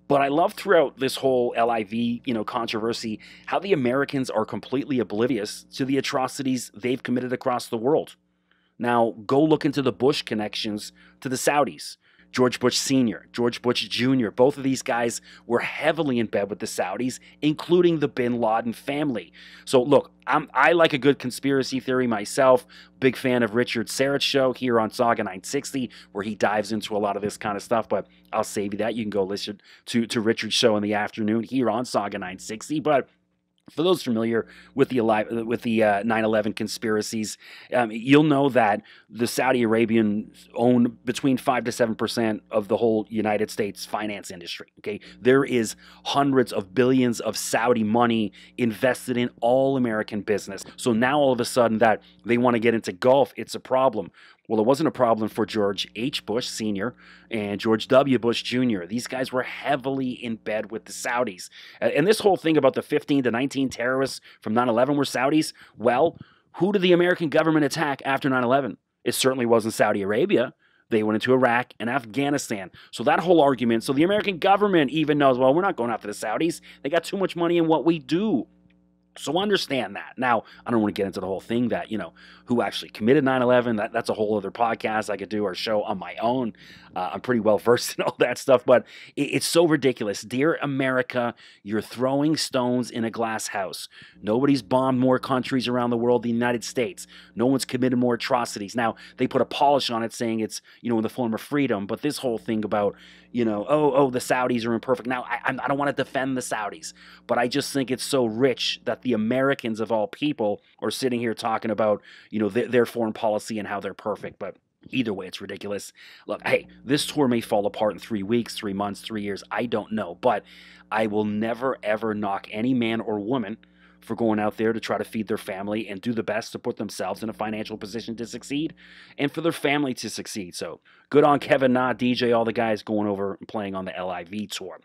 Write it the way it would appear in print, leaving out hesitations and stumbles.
But I love throughout this whole LIV, controversy, how the Americans are completely oblivious to the atrocities they've committed across the world. Now, go look into the Bush connections to the Saudis. George Bush Sr., George Bush Jr., both of these guys were heavily in bed with the Saudis, including the bin Laden family. So, look, I like a good conspiracy theory myself. Big fan of Richard Syrett's show here on Saga 960, where he dives into a lot of this kind of stuff, but I'll save you that. You can go listen to Richard's show in the afternoon here on Saga 960. But for those familiar with the 9/11 conspiracies, you'll know that the Saudi Arabian own between 5 to 7% of the whole United States finance industry. Okay, there is hundreds of billions of Saudi money invested in all American business. So now all of a sudden that they want to get into Gulf, it's a problem. Well, it wasn't a problem for George H. Bush Sr. and George W. Bush Jr. These guys were heavily in bed with the Saudis. And this whole thing about the 15 to 19 terrorists from 9/11 were Saudis, well, who did the American government attack after 9/11? It certainly wasn't Saudi Arabia. They went into Iraq and Afghanistan. So that whole argument, so the American government even knows, well, we're not going after the Saudis. They got too much money in what we do. So understand that. Now, I don't want to get into the whole thing that, who actually committed 9/11. That's a whole other podcast I could do or show on my own. I'm pretty well versed in all that stuff, but it's so ridiculous. Dear America, you're throwing stones in a glass house. Nobody's bombed more countries around the world than the United States. No one's committed more atrocities. Now, they put a polish on it saying it's, in the form of freedom, but this whole thing about, the Saudis are imperfect. Now, I don't want to defend the Saudis, but I just think it's so rich that the Americans of all people are sitting here talking about, their foreign policy and how they're perfect. But either way, it's ridiculous. Look, hey, this tour may fall apart in 3 weeks, 3 months, 3 years. I don't know. But I will never, ever knock any man or woman for going out there to try to feed their family and do the best to put themselves in a financial position to succeed and for their family to succeed. So good on Kevin Na, DJ, all the guys going over and playing on the LIV tour.